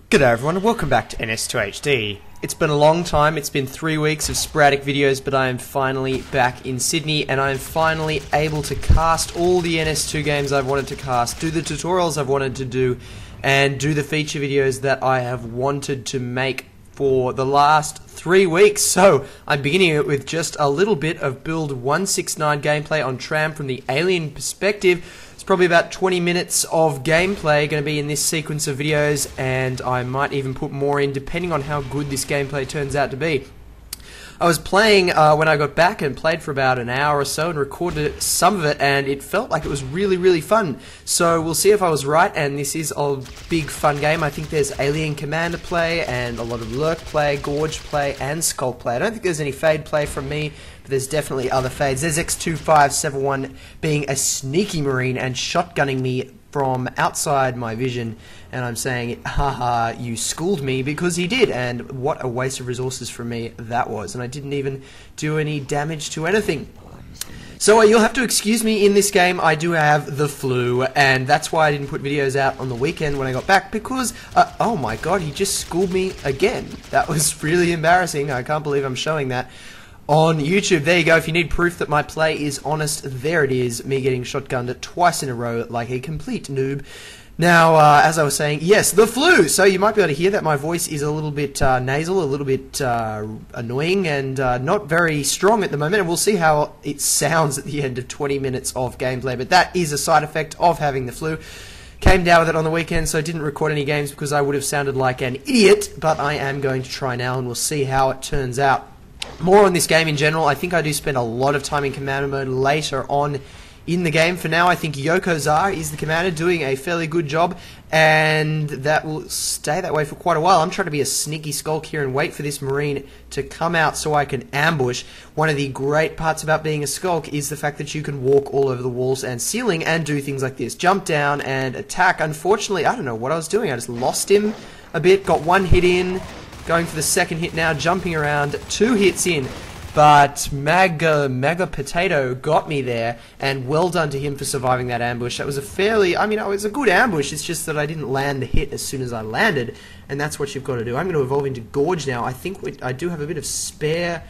G'day everyone and welcome back to NS2HD. It's been a long time, it's been 3 weeks of sporadic videos, but I am finally back in Sydney and I am finally able to cast all the NS2 games I've wanted to cast, do the tutorials I've wanted to do, and do the feature videos that I have wanted to make for the last 3 weeks. So I'm beginning it with just a little bit of build 169 gameplay on Tram from the alien perspective. It's probably about 20 minutes of gameplay going to be in this sequence of videos, and I might even put more in depending on how good this gameplay turns out to be. I was playing when I got back and played for about an hour or so and recorded some of it, and it felt like it was really fun. So we'll see if I was right, and this is a big fun game. I think there's Alien Commander play and a lot of Lurk play, Gorge play and Skulk play. I don't think there's any Fade play from me, but there's definitely other Fades. There's X2571 being a sneaky Marine and shotgunning me from outside my vision, and I'm saying, haha, you schooled me, because he did, and what a waste of resources from me that was, and I didn't even do any damage to anything. So you'll have to excuse me in this game. I do have the flu, and that's why I didn't put videos out on the weekend when I got back, because, oh my god, he just schooled me again. That was really embarrassing. I can't believe I'm showing that on YouTube. There you go. If you need proof that my play is honest, there it is. Me getting shotgunned twice in a row like a complete noob. Now, as I was saying, yes, the flu. So you might be able to hear that my voice is a little bit nasal, a little bit annoying, and not very strong at the moment. And we'll see how it sounds at the end of 20 minutes of gameplay. But that is a side effect of having the flu. Came down with it on the weekend, so I didn't record any games because I would have sounded like an idiot. But I am going to try now, and we'll see how it turns out. More on this game in general. I think I do spend a lot of time in commander mode later on in the game. For now, I think Yokozar is the commander, doing a fairly good job, and that will stay that way for quite a while. I'm trying to be a sneaky skulk here and wait for this Marine to come out so I can ambush. One of the great parts about being a skulk is the fact that you can walk all over the walls and ceiling and do things like this. Jump down and attack. Unfortunately, I don't know what I was doing. I just lost him a bit, got one hit in. Going for the second hit now, jumping around, 2 hits in, but Mega Potato got me there, and well done to him for surviving that ambush. That was a fairly, I mean, it was a good ambush, it's just that I didn't land the hit as soon as I landed, and that's what you've got to do. I'm going to evolve into Gorge now. I think I do have a bit of spare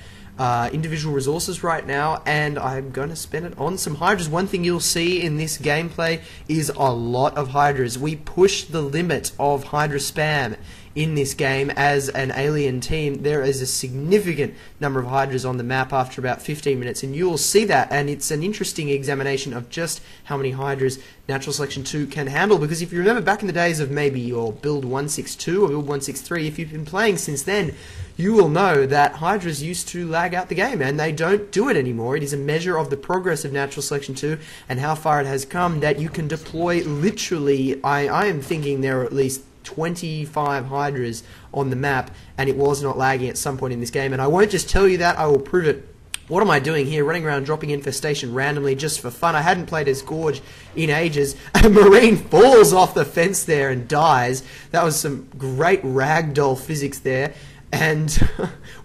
individual resources right now, and I'm going to spend it on some Hydras. One thing you'll see in this gameplay is a lot of Hydras. We push the limit of Hydra spam in this game as an alien team. There is a significant number of Hydras on the map after about 15 minutes, and you'll see that, and it's an interesting examination of just how many Hydras Natural Selection 2 can handle, because if you remember back in the days of maybe your build 162 or build 163, if you've been playing since then, you will know that Hydras used to lag out the game, and they don't do it anymore. It is a measure of the progress of Natural Selection 2 and how far it has come that you can deploy literally, I am thinking there are at least 25 Hydras on the map, and it was not lagging at some point in this game. And I won't just tell you that, I will prove it. What am I doing here? Running around dropping infestation randomly just for fun. I hadn't played as Gorge in ages. A Marine falls off the fence there and dies. That was some great ragdoll physics there. And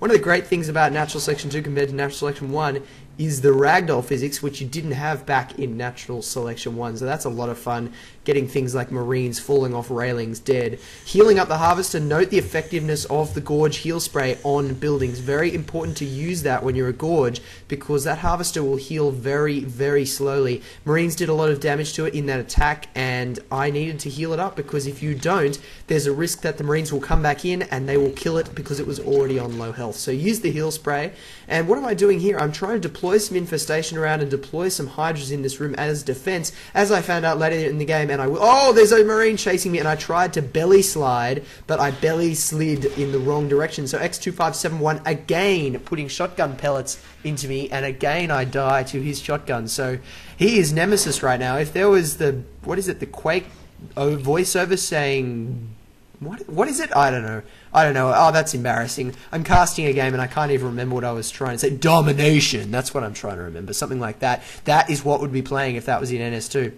one of the great things about Natural Selection 2 compared to Natural Selection 1 is the ragdoll physics, which you didn't have back in Natural Selection 1. So that's a lot of fun, getting things like Marines falling off railings dead. Healing up the Harvester. Note the effectiveness of the Gorge heal spray on buildings. Very important to use that when you're a Gorge, because that Harvester will heal very slowly. Marines did a lot of damage to it in that attack, and I needed to heal it up, because if you don't, there's a risk that the Marines will come back in and they will kill it because it was already on low health. So use the heal spray. And what am I doing here? I'm trying to deploy some infestation around and deploy some Hydras in this room as defense, as I found out later in the game. And oh, there's a Marine chasing me, and I tried to belly slide, but I belly slid in the wrong direction. So X2571 again putting shotgun pellets into me, and again I die to his shotgun. So he is Nemesis right now. If there was the, what is it, the Quake voiceover saying, what is it? I don't know. Oh, that's embarrassing. I'm casting a game and I can't even remember what I was trying to say. Domination. That's what I'm trying to remember. Something like that. That is what would be playing if that was in NS2.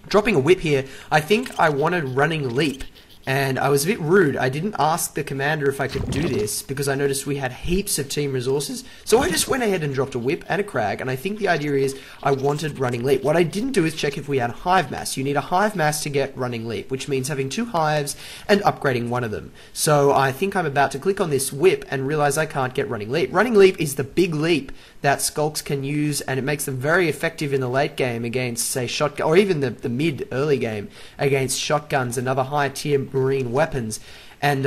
Dropping a whip here. I think I wanted running leap And I was a bit rude. I didn't ask the commander if I could do this because I noticed we had heaps of team resources. So I just went ahead and dropped a whip and a crag, and I think the idea is I wanted running leap. What I didn't do is check if we had hive mass. You need a hive mass to get running leap, which means having 2 hives and upgrading one of them. So I think I'm about to click on this whip and realize I can't get running leap. Running leap is the big leap that skulks can use, and it makes them very effective in the late game against, say, shotgun, or even the mid early game against shotguns and other high tier marine weapons. And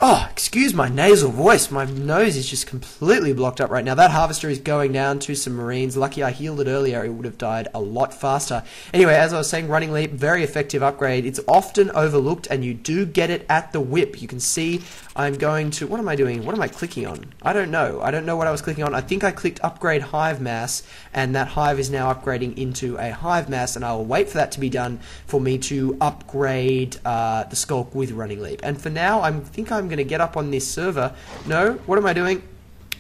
oh, excuse my nasal voice, my nose is just completely blocked up right now. That harvester is going down to some marines. Lucky I healed it earlier, it would have died a lot faster. Anyway, as I was saying, running leap, very effective upgrade. It's often overlooked, and you do get it at the whip. You can see I'm going to, what am I doing? What am I clicking on? I don't know what I was clicking on. I think I clicked upgrade hive mass, and that hive is now upgrading into a hive mass, and I will wait for that to be done for me to upgrade the skulk with running leap. And for now, I think I'm going to get up on this server. No, what am I doing?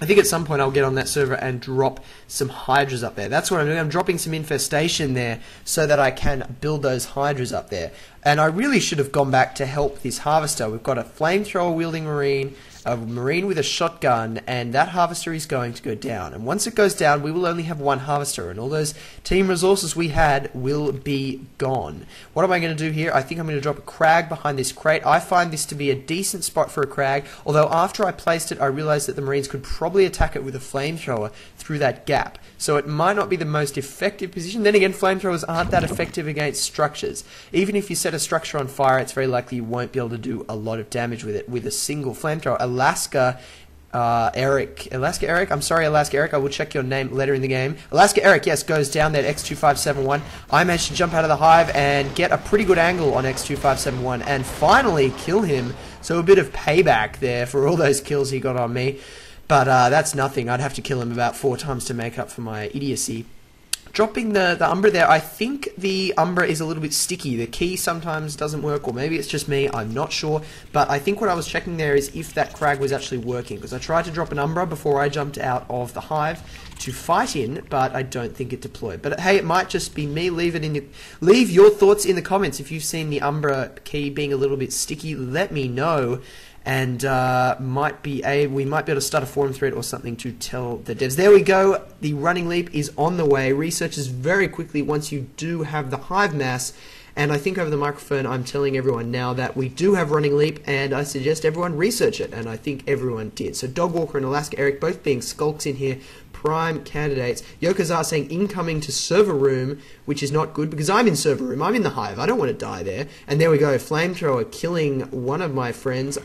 I think at some point I'll get on that server and drop some hydras up there. That's what I'm doing. I'm dropping some infestation there so that I can build those hydras up there. And I really should have gone back to help this harvester. We've got a flamethrower wielding marine, a marine with a shotgun, and that harvester is going to go down. And once it goes down, we will only have 1 harvester, and all those team resources we had will be gone. What am I going to do here? I think I'm going to drop a crag behind this crate. I find this to be a decent spot for a crag, although after I placed it, I realized that the marines could probably attack it with a flamethrower through that gap. So it might not be the most effective position. Then again, flamethrowers aren't that effective against structures. Even if you set a structure on fire, it's very likely you won't be able to do a lot of damage with it with a single flamethrower. Alaska Eric, I'm sorry, Alaska Eric, I will check your name later in the game. Alaska Eric, yes, goes down there at X2571. I managed to jump out of the hive and get a pretty good angle on X2571 and finally kill him. So a bit of payback there for all those kills he got on me. But that's nothing. I'd have to kill him about 4 times to make up for my idiocy. Dropping the Umbra there, I think the Umbra is a little bit sticky. The key sometimes doesn't work, or maybe it's just me, I'm not sure. But I think what I was checking there is if that crag was actually working, because I tried to drop an Umbra before I jumped out of the hive to fight in, but I don't think it deployed. But hey, it might just be me. Leave your thoughts in the comments. If you've seen the Umbra key being a little bit sticky, let me know. And we might be able to start a forum thread or something to tell the devs. There we go. The running leap is on the way. Researches very quickly once you do have the hive mass. And I think over the microphone I'm telling everyone now that we do have running leap, and I suggest everyone research it, and I think everyone did. So Dogwalker and Alaska Eric both being skulks in here, prime candidates. Yokazar saying incoming to server room, which is not good because I'm in server room. I'm in the hive. I don't want to die there. And there we go. Flamethrower killing one of my friends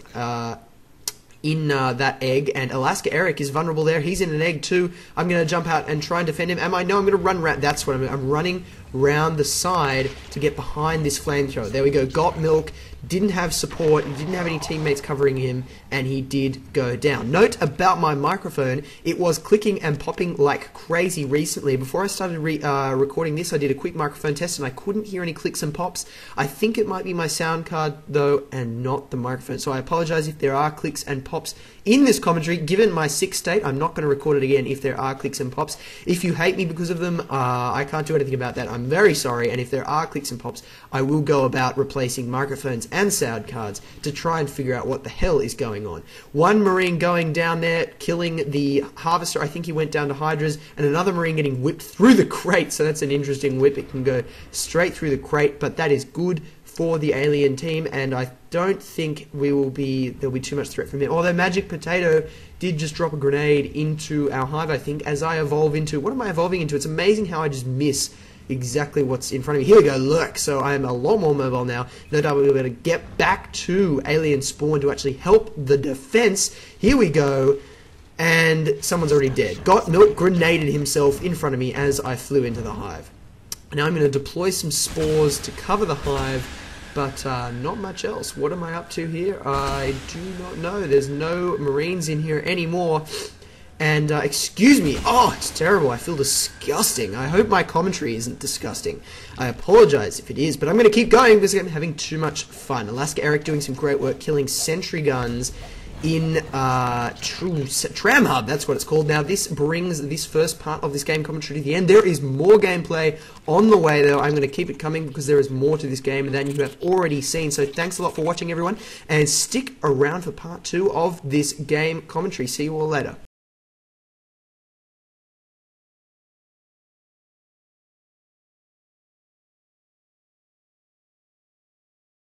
in that egg, and Alaska Eric is vulnerable there. He's in an egg too. I'm going to jump out and try and defend him. Am I? No, I'm going to run around. That's what I'm running round the side to get behind this flamethrower. There we go. Got milk. Didn't have support, he didn't have any teammates covering him, and he did go down. Note about my microphone, it was clicking and popping like crazy recently. Before I started recording this, I did a quick microphone test and I couldn't hear any clicks and pops. I think it might be my sound card though, and not the microphone. So I apologize if there are clicks and pops in this commentary. Given my sick state, I'm not going to record it again if there are clicks and pops. If you hate me because of them, I can't do anything about that. I'm very sorry, and if there are clicks and pops, I will go about replacing microphones and sound cards to try and figure out what the hell is going on. One marine going down there, killing the harvester. I think he went down to hydras, and another marine getting whipped through the crate. So that's an interesting whip. It can go straight through the crate, but that is good for the alien team, and I don't think there'll be too much threat from him. Although Magic Potato did just drop a grenade into our hive, I think, as I evolve into... What am I evolving into? It's amazing how I just miss exactly what's in front of me. Here we go, lurk. So I am a lot more mobile now. No doubt we'll be able to get back to alien spawn to actually help the defense. Here we go. And someone's already dead. Got milk grenaded himself in front of me as I flew into the hive. Now I'm going to deploy some spores to cover the hive, but not much else. What am I up to here? I do not know. There's no marines in here anymore. And, excuse me, oh, it's terrible, I feel disgusting. I hope my commentary isn't disgusting. I apologize if it is, but I'm going to keep going because I'm having too much fun. Alaska Eric doing some great work killing sentry guns in Tram Hub. That's what it's called. Now, this brings this first part of this game commentary to the end. There is more gameplay on the way, though. I'm going to keep it coming because there is more to this game than you have already seen. So thanks a lot for watching, everyone, and stick around for part 2 of this game commentary. See you all later.